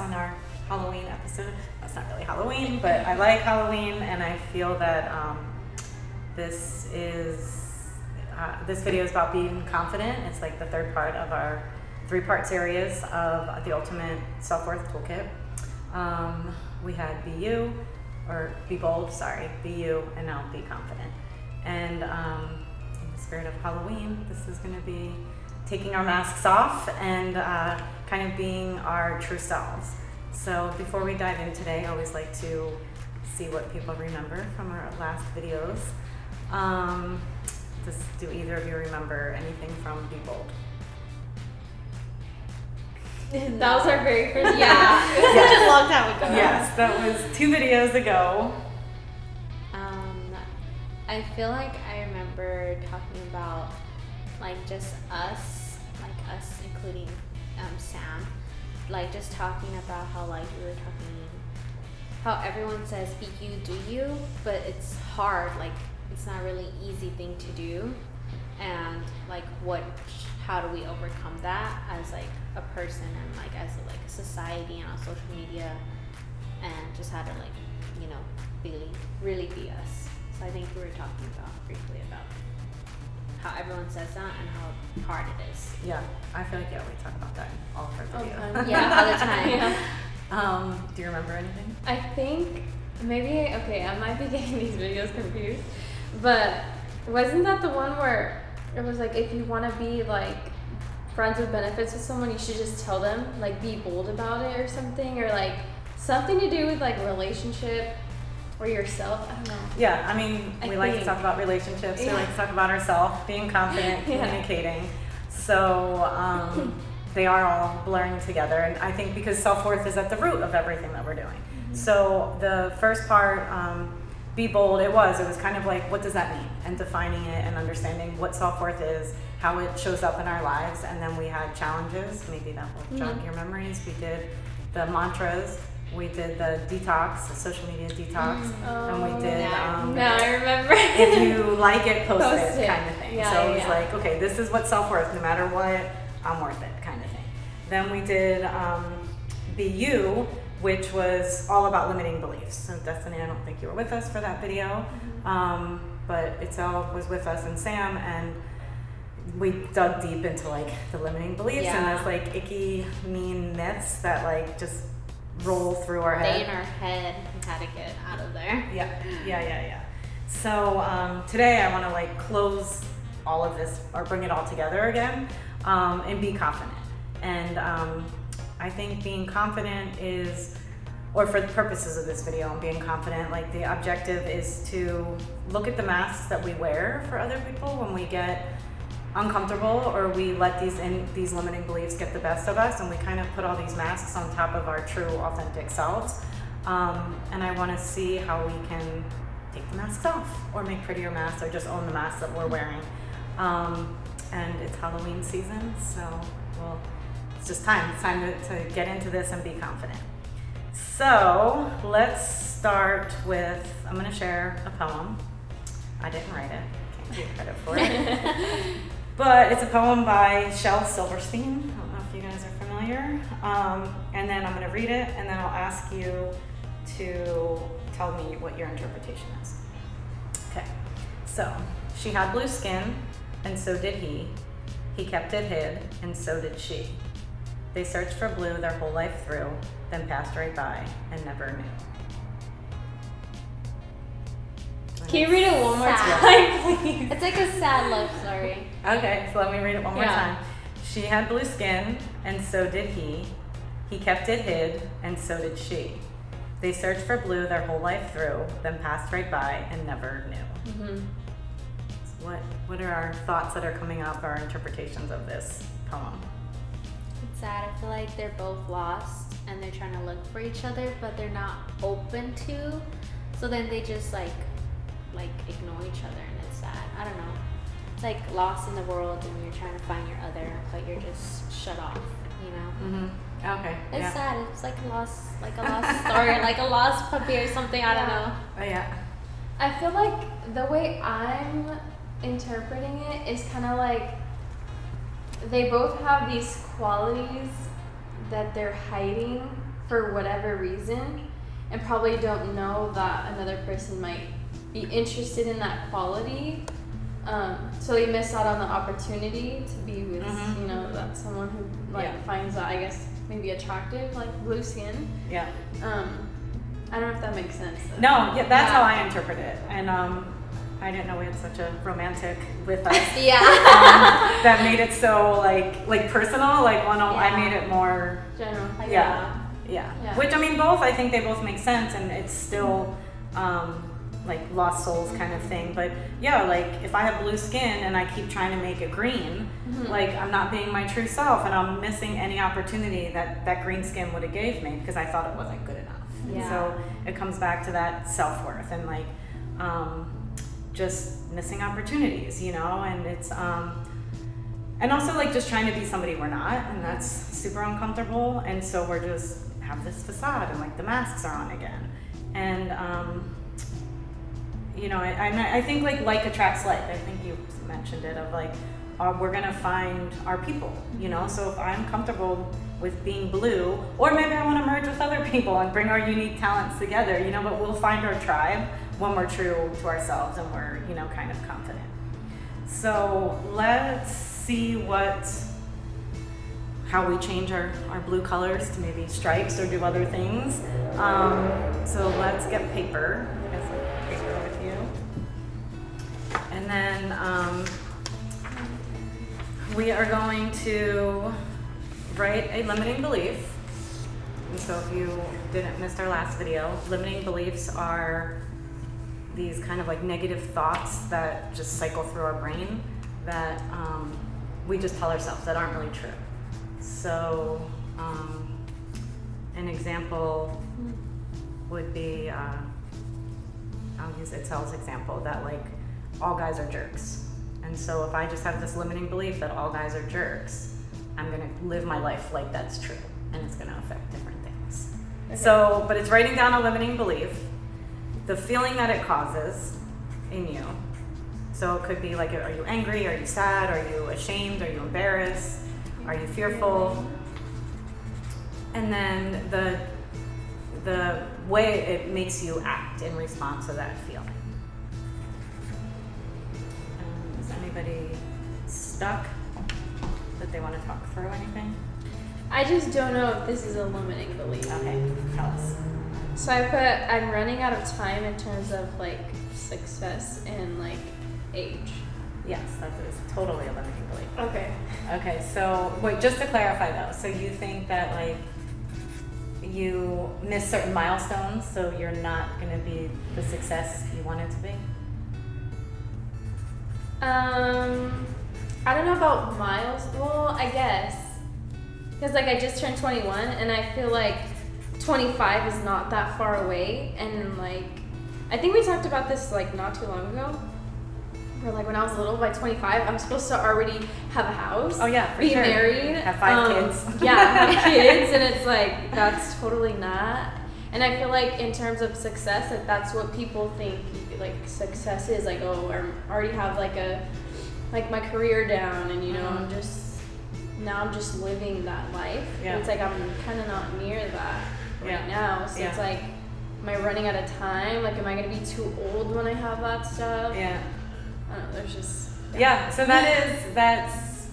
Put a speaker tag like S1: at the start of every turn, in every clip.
S1: on our Halloween episode. That's not really Halloween, but I like Halloween, and I feel that this video is about being confident. It's like the third part of our 3-part series of the Ultimate Self-Worth Toolkit. We had be you, or be bold, be you, and now be confident. And in the spirit of Halloween, this is going to be taking our masks off and kind of being our true selves. So before we dive in today, I always like to see what people remember from our last videos. Do either of you remember anything from Be Bold?
S2: That was our very first
S3: Yeah, it was such a long time ago.
S1: Yes, that was 2 videos ago.
S3: I feel like I remember talking about just us including Sam, just talking about how we were talking, how everyone says be you, do you, but it's hard, it's not really easy thing to do, and how do we overcome that as a person and as a society and on social media, and just how to really be us. So I think we were talking briefly about how everyone says that and how hard it is.
S1: Yeah, I feel like we talk about that in all of our videos.
S3: Yeah, all the time.
S2: Yeah.
S1: Do you remember anything?
S2: I think maybe, I might be getting these videos confused, but wasn't that the one where it was if you want to be friends with benefits with someone, you should just tell them, be bold about it or something, or something to do with relationship or yourself? I don't know.
S1: Yeah, I mean, we like to talk about relationships. We like to talk about ourselves, being confident, communicating. So they are all blurring together. And I think because self-worth is at the root of everything that we're doing. Mm-hmm. So the first part, be bold, it was kind of what does that mean? And defining it and understanding what self-worth is, how it shows up in our lives. And then we had challenges. Maybe that will jog your memories. We did the mantras. We did the detox, the social media detox, and we did.
S2: Now I remember.
S1: If you like it, post it, kind of thing.
S2: Yeah,
S1: so it was okay, this is what self-worth. No matter what, I'm worth it, kind of thing. Then we did Be You, which was all about limiting beliefs. So Destiny, I don't think you were with us for that video, but it all was with us and Sam, and we dug deep into the limiting beliefs and those icky, mean myths that just roll through our head.
S3: Stay in our head and how to get out of there.
S1: Yeah. So today I want to close all of this or bring it all together again and be confident. And I think being confident is, or for the purposes of this video, and being confident, the objective is to look at the masks that we wear for other people when we get uncomfortable or we let these limiting beliefs get the best of us, and we kind of put all these masks on top of our true authentic selves, and I want to see how we can take the masks off or make prettier masks or just own the masks that we're wearing, and it's Halloween season, so it's just time to get into this and be confident. So let's start with, I'm going to share a poem. I didn't write it, can't give credit for it. But it's a poem by Shel Silverstein. I don't know if you guys are familiar. And then I'm going to read it, and then I'll ask you to tell me what your interpretation is. Okay. So, she had blue skin, and so did he. He kept it hid, and so did she. They searched for blue their whole life through, then passed right by and never knew.
S2: Can you read it one more time, please?
S3: It's a sad love story.
S1: Okay, so let me read it one more time. She had blue skin, and so did he. He kept it hid, and so did she. They searched for blue their whole life through, then passed right by and never knew.
S2: Mm-hmm.
S1: So what are our thoughts that are coming up, our interpretations of this poem?
S3: It's sad. I feel like they're both lost, and they're trying to look for each other, but they're not open to. So then they just ignore each other, and it's sad. I don't know. It's lost in the world, and you're trying to find your other, but you're just shut off,
S1: Mm-hmm. Okay.
S3: It's sad. It's a lost story, like a lost puppy or something. I don't know.
S1: Oh yeah.
S2: I feel like the way I'm interpreting it is kind of they both have these qualities that they're hiding for whatever reason, and probably don't know that another person might be interested in that quality. So they miss out on the opportunity to be with, you know, that someone who finds that, I guess, maybe attractive, like blue skin.
S1: Yeah.
S2: I don't know if that makes sense.
S1: No, yeah, that's how I interpret it. And I didn't know we had such a romantic with us.
S3: Yeah.
S1: That made it so like personal. Like I made it more
S2: general.
S1: Yeah. Which I mean, both. I think they both make sense, and it's still like lost souls kind of thing. But yeah, like if I have blue skin and I keep trying to make it green, like I'm not being my true self, and I'm missing any opportunity that green skin would have gave me because I thought it wasn't good enough.
S3: Yeah.
S1: And so it comes back to that self-worth and like just missing opportunities, you know, and it's and also like just trying to be somebody we're not, and that's super uncomfortable. And so we're just have this facade, and like the masks are on again, and you know, I think like attracts like. I think you mentioned it of like we're gonna find our people, you know. So if I'm comfortable with being blue, or maybe I want to merge with other people and bring our unique talents together, you know, but we'll find our tribe when we're true to ourselves and we're, you know, kind of confident. So let's see how we change our blue colors to maybe stripes or do other things. So let's get paper. I got some paper with you. And then we are going to write a limiting belief. And so if you didn't miss our last video, limiting beliefs are these kind of like negative thoughts that just cycle through our brain that we just tell ourselves that aren't really true. So an example would be, I'll use Itzel's example, that like all guys are jerks. And so if I just have this limiting belief that all guys are jerks, I'm gonna live my life like that's true, and it's gonna affect different things. Okay. So, but it's writing down a limiting belief, the feeling that it causes in you. So it could be like, are you angry? Are you sad? Are you ashamed? Are you embarrassed? Are you fearful? And then the way it makes you act in response to that feeling. Is anybody stuck that they want to talk through anything?
S2: I just don't know if this is a limiting belief.
S1: Okay, tell us.
S2: So I put, I'm running out of time in terms of like success and like age.
S1: Yes, that is totally a limiting belief.
S2: Okay.
S1: Okay, so wait, just to clarify though, so you think that like you miss certain milestones, so you're not going to be the success you wanted to be?
S2: I don't know about miles. Well, I guess. Because like I just turned 21 and I feel like 25 is not that far away. And like, I think we talked about this like not too long ago. Where like when I was little, by 25, I'm supposed to already have a house.
S1: Oh yeah, for
S2: be
S1: sure.
S2: married.
S1: Have 5 kids.
S2: Yeah, have kids. And it's like, that's totally not. And I feel like in terms of success, that that's what people think like success is. Like, oh, I already have like my career down, and you know, I'm just living that life.
S1: Yeah.
S2: And it's like I'm kind of not near that right now. So it's like, am I running out of time? Like, am I gonna be too old when I have that stuff?
S1: Yeah.
S2: I don't know. There's just
S1: So that's.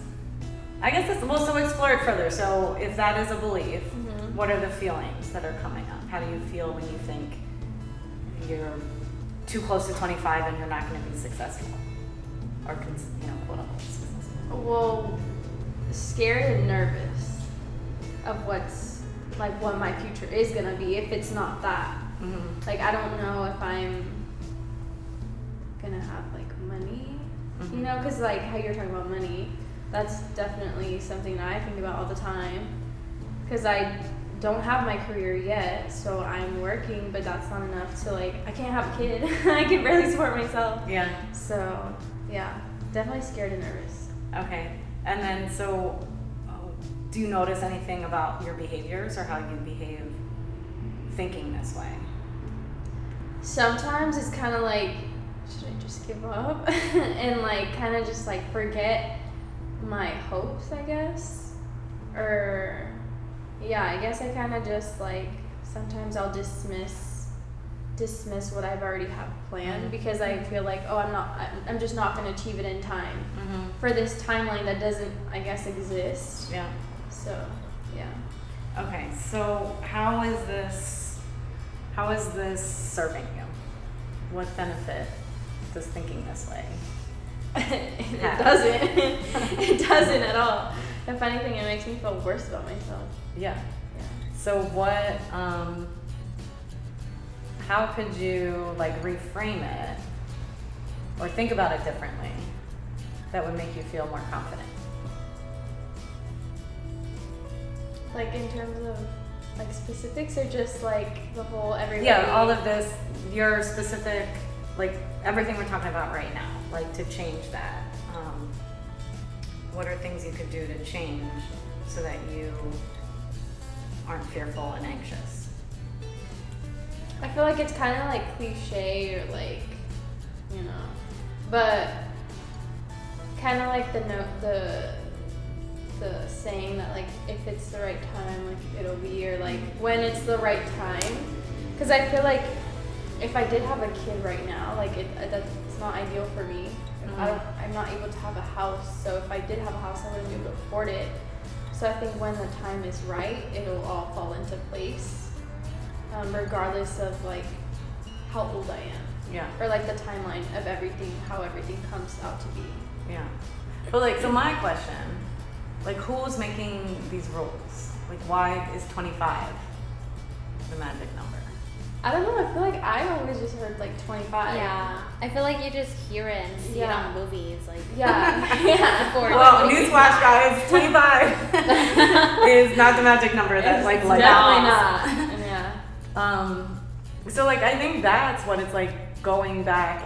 S1: I guess that's, well, so explore it further. So if that is a belief, what are the feelings that are coming up? How do you feel when you think you're too close to 25 and you're not going to be successful? Or, you know, quote unquote successful?
S2: Well, scared and nervous of what's, like, what my future is going to be if it's not that.
S1: Mm-hmm.
S2: Like, I don't know if I'm going to have, like, money, you know? Because, like, how you're talking about money, that's definitely something that I think about all the time. Because I don't have my career yet, so I'm working, but that's not enough to, like, I can't have a kid. I can barely support myself.
S1: Yeah.
S2: So, yeah, definitely scared and nervous.
S1: Okay. And then, so do you notice anything about your behaviors or how you behave thinking this way?
S2: Sometimes it's kind of like, should I just give up? And, like, kind of just, like, forget my hopes, I guess. Or, Yeah, I guess I kind of just like sometimes I'll dismiss what I've already have planned because I feel like, oh, I'm just not going to achieve it in time for this timeline that doesn't, I guess, exist.
S1: Yeah.
S2: So, yeah.
S1: Okay, so how is this serving you? What benefit does thinking this way?
S2: It doesn't. It doesn't at all. If anything, it makes me feel worse about myself.
S1: Yeah.
S2: Yeah.
S1: So what, how could you like reframe it or think about it differently that would make you feel more confident?
S2: Like in terms of like specifics or just like the whole everybody?
S1: Yeah, all of this, your specific, like everything we're talking about right now, like to change that. What are things you could do to change so that you aren't fearful and anxious?
S2: I feel like it's kind of like cliche or like, you know, but kind of like the saying that like if it's the right time, like it'll be, or like when it's the right time. Because I feel like if I did have a kid right now, like that's not ideal for me. I'm not able to have a house, so if I did have a house, I wouldn't be able to afford it. So I think when the time is right, it'll all fall into place, regardless of like how old I am.
S1: Yeah.
S2: Or like the timeline of everything, how everything comes out to be.
S1: Yeah. But like, so my question, like who's making these rules? Like why is 25 the magic number?
S2: I don't know, I feel like I always just heard like 25.
S3: Yeah, I feel like you just hear it and see it
S2: Yeah.
S3: on movies, like
S2: Yeah. Yeah.
S1: Well, newsflash, guys, 25 is not the magic number that like light
S2: definitely
S1: bulbs.
S2: not. Yeah.
S1: So like I think that's what it's like, going back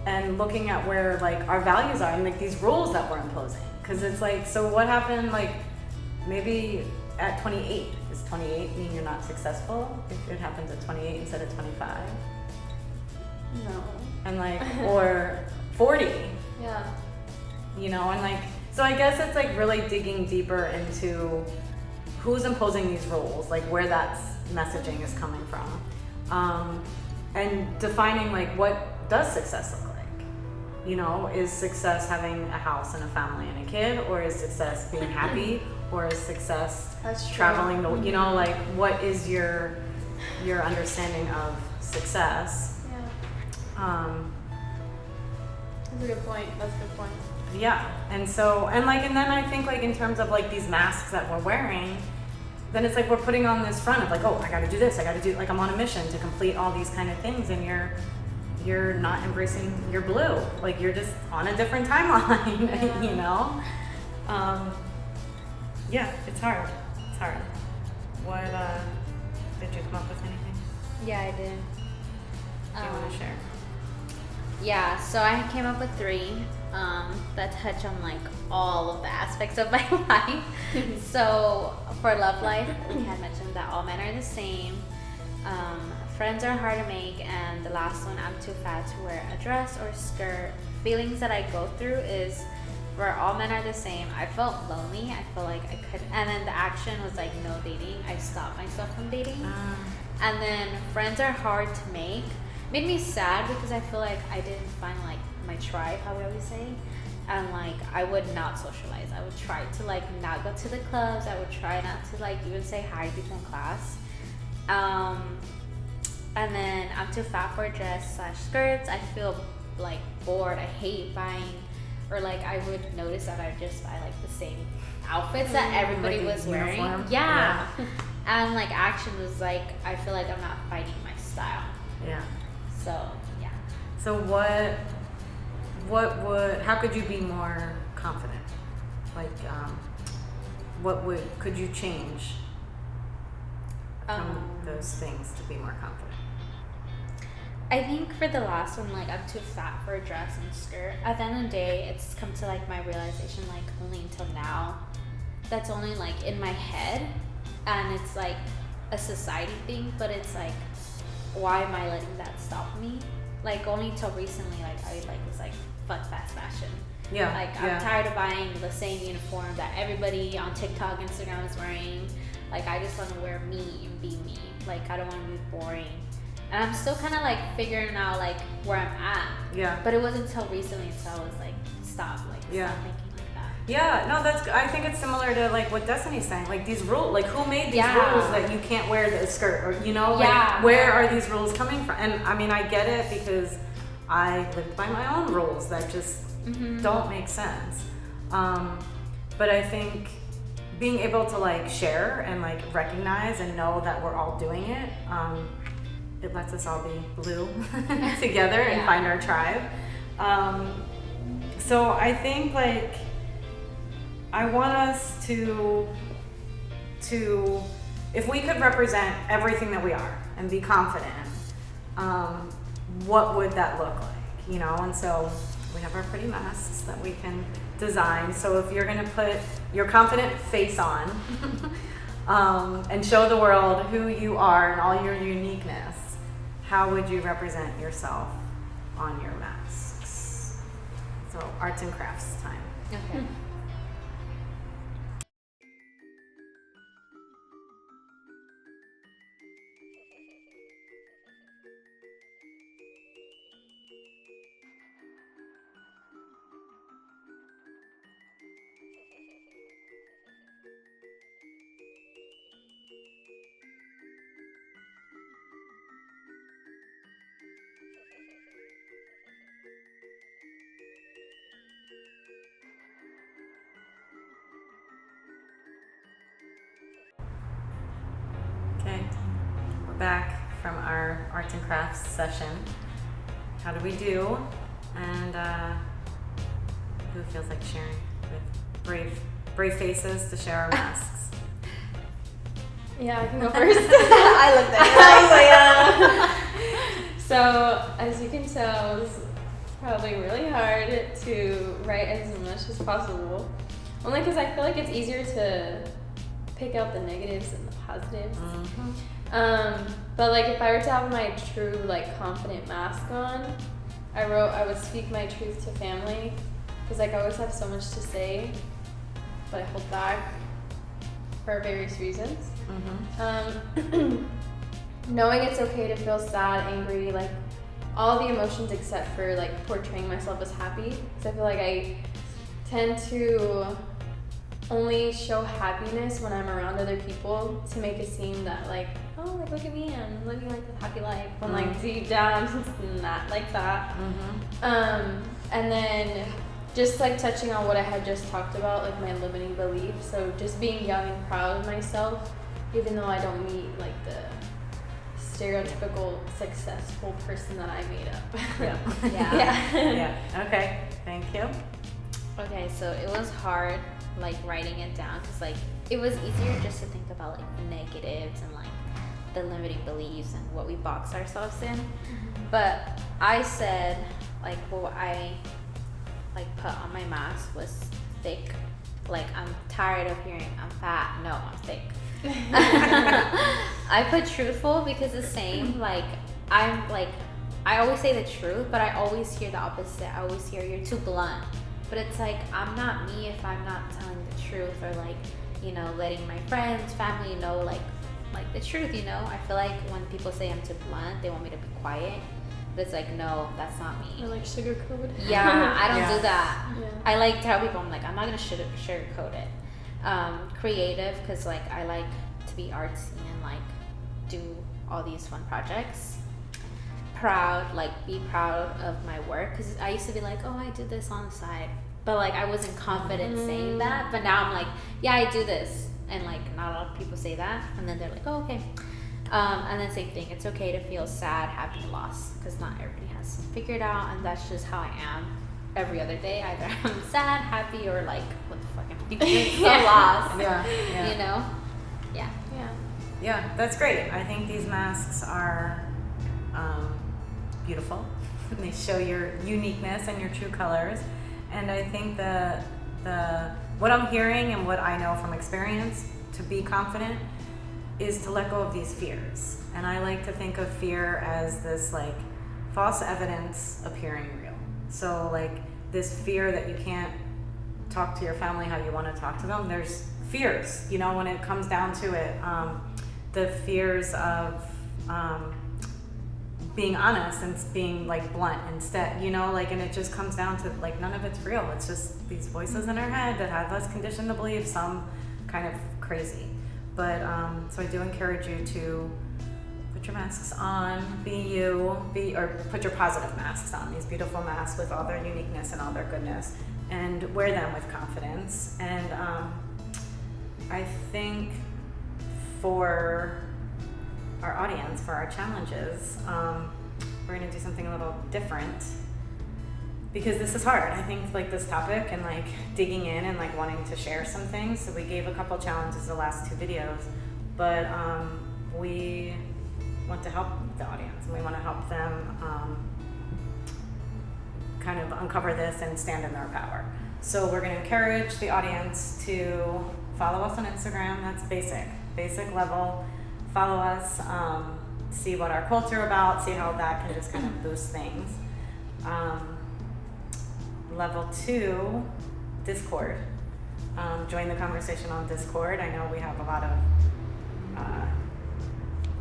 S1: and looking at where like our values are and like these rules that we're imposing. Because it's like, so what happened like maybe at 28? Does 28 mean you're not successful if it happens at 28 instead of 25?
S2: No.
S1: And like, or 40,
S2: Yeah.
S1: you know, and like, so I guess it's like really digging deeper into who's imposing these rules, like where that messaging is coming from, and defining like what does success look like. You know, is success having a house and a family and a kid, or is success being happy, or is success
S2: That's true.
S1: traveling the, you know, like what is your understanding of success?
S2: Yeah. That's a good point. That's a good point.
S1: Yeah, and so, and like, and then I think like in terms of like these masks that we're wearing, then it's like we're putting on this front of like, oh, I gotta do this, I gotta do, like I'm on a mission to complete all these kind of things, and you're not embracing your blue, like you're just on a different timeline.
S2: Yeah.
S1: You know? Yeah, it's hard. It's hard. What, did you come up with anything?
S3: yeah, I did.
S1: Do you want to share?
S3: Yeah, so I came up with 3 that touch on like all of the aspects of my life. So for love life, we had mentioned that all men are the same. Friends are hard to make, and the last one, I'm too fat to wear a dress or skirt. Feelings that I go through is where all men are the same. I felt lonely. I felt like I could, and then the action was like no dating. I stopped myself from dating. And then friends are hard to make. Made me sad because I feel like I didn't find like my tribe, how we always say. And like I would not socialize. I would try to like not go to the clubs. I would try not to like even say hi to people in class. And then I'm too fat for a dress / skirts. I feel like bored. I hate buying, or like I would notice that I just buy like the same outfits that everybody
S1: Like a
S3: was wearing.
S1: uniform?
S3: Yeah. And like action was like, I feel like I'm not finding my style.
S1: Yeah.
S3: So yeah.
S1: So how could you be more confident? Like, could you change from those things to be more confident?
S3: I think for the last one, like I'm too fat for a dress and skirt. At the end of the day, it's come to like my realization, like only until now, that's only like in my head, and it's like a society thing. But it's like, why am I letting that stop me? like only till recently, like I like was like fuck fast fashion.
S1: Yeah.
S3: Like I'm tired of buying the same uniform that everybody on TikTok, Instagram is wearing. Like I just want to wear me and be me. Like I don't want to be boring. And I'm still kind of like figuring out like where I'm at.
S1: Yeah.
S3: But it wasn't until recently until I was like, stop thinking like that.
S1: Yeah, no, I think it's similar to like what Destiny's saying. Like these rules, like who made these rules that you can't wear the skirt, or you know, like where are these rules coming from? And I mean, I get it because I lived by my own rules that just don't make sense. But I think being able to like share and like recognize and know that we're all doing it, it lets us all be blue together and find our tribe. So I think like I want us to if we could represent everything that we are and be confident, what would that look like? You know, and so we have our pretty masks that we can design. So if you're gonna put your confident face on and show the world who you are and all your uniqueness, how would you represent yourself on your masks? So arts and crafts time.
S3: Okay.
S1: Okay, we're back from our arts and crafts session. How do we do? And who feels like sharing with brave faces to share our masks?
S2: Yeah, I can go first.
S3: I looked at you.
S2: So, as you can tell, it was probably really hard to write as much as possible. Only because I feel like it's easier to pick out the negatives and the positives. But like if I were to have my true like confident mask on, I wrote I would speak my truth to family, because like I always have so much to say, but I hold back for various reasons. Knowing it's okay to feel sad, angry, like all the emotions except for like portraying myself as happy, because I feel like I tend to only show happiness when I'm around other people to make it seem that like, oh, like look at me, I'm living like this happy life, when like deep down it's not like that. And then just like touching on what I had just talked about, like my limiting beliefs. So just being young and proud of myself, even though I don't meet like the stereotypical successful person that I made up.
S1: Yeah. Okay, thank you.
S3: Okay, so it was hard like writing it down because like it was easier just to think about like the negatives and like the limiting beliefs and what we box ourselves in. But I said like what I like put on my mask was thick. Like I'm tired of hearing I'm fat. No, I'm thick. I put truthful because the same, like I'm like I always say the truth, but I always hear the opposite. I always hear you're too blunt. But it's like I'm not me if I'm not telling the truth, or like, you know, letting my friends, family know like the truth, you know. I feel like when people say I'm too blunt, they want me to be quiet. But it's like, no, that's not me.
S2: Or like sugarcoat.
S3: Yeah, I don't do that.
S2: Yeah.
S3: I like tell people, I'm like, I'm not gonna sugarcoat it. Creative, because like I like to be artsy and like do all these fun projects. Proud, like be proud of my work, because I used to be like, oh, I do this on the side, but like I wasn't confident saying that. But now I'm like, yeah, I do this, and like not a lot of people say that, and then they're like, oh, okay. And then same thing, it's okay to feel sad, happy, lost, because not everybody has it figured out, and that's just how I am every other day. Either I'm sad, happy, or like, what the fuck am I doing? So lost.
S1: Yeah.
S3: You know?
S1: Yeah, that's great. I think these masks are beautiful. They show your uniqueness and your true colors. And I think the what I'm hearing and what I know from experience to be confident is to let go of these fears. And I like to think of fear as this like false evidence appearing real. So like this fear that you can't talk to your family how you want to talk to them, there's fears, you know, when it comes down to it. The fears of being honest and being like blunt instead, you know, like, and it just comes down to like none of it's real. It's just these voices in our head that have us conditioned to believe some kind of crazy. But so I do encourage you to put your masks on, be you, or put your positive masks on, these beautiful masks with all their uniqueness and all their goodness, and wear them with confidence. And I think for our audience, for our challenges, we're going to do something a little different because this is hard. I think like this topic and like digging in and like wanting to share some things. So we gave a couple challenges the last 2 videos, but we want to help the audience and we want to help them kind of uncover this and stand in their power. So we're going to encourage the audience to follow us on Instagram. That's basic level. Follow us, see what our culture about, see how that can just kind of boost things. Level 2, Discord. Join the conversation on Discord. I know we have a lot of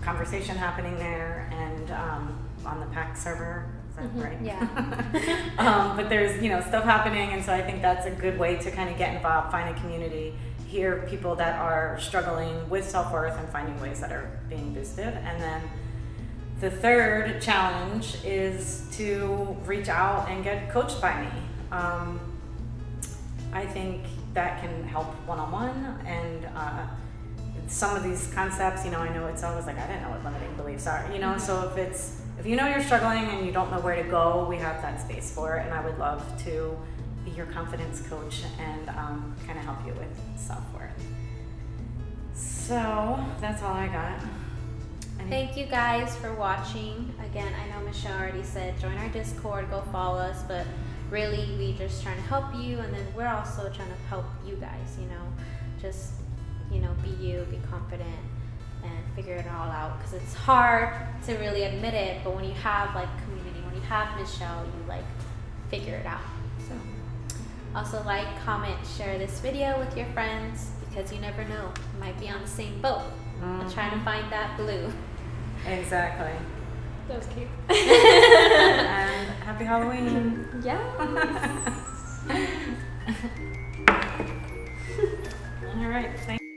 S1: conversation happening there, and on the PAC server. Is that right?
S3: Yeah.
S1: But there's, you know, stuff happening, and so I think that's a good way to kind of get involved, find a community, hear people that are struggling with self-worth and finding ways that are being boosted. And then the third challenge is to reach out and get coached by me. I think that can help one-on-one, and some of these concepts, you know, I know it's always like, I didn't know what limiting beliefs are, you know, so if you know you're struggling and you don't know where to go, we have that space for it, and I would love to be your confidence coach and kind of help you with self-worth. So that's all I got.
S3: Thank you guys for watching. Again, I know Michelle already said join our Discord, go follow us, but really we just trying to help you, and then we're also trying to help you guys, you know, just, you know, be you, be confident, and figure it all out, because it's hard to really admit it, but when you have like community, when you have Michelle, you like figure it out. So also like, comment, share this video with your friends, because you never know, you might be on the same boat. I'm trying to find that blue.
S1: Exactly.
S2: That was cute.
S1: And happy Halloween.
S2: Yeah.
S1: All right, thanks.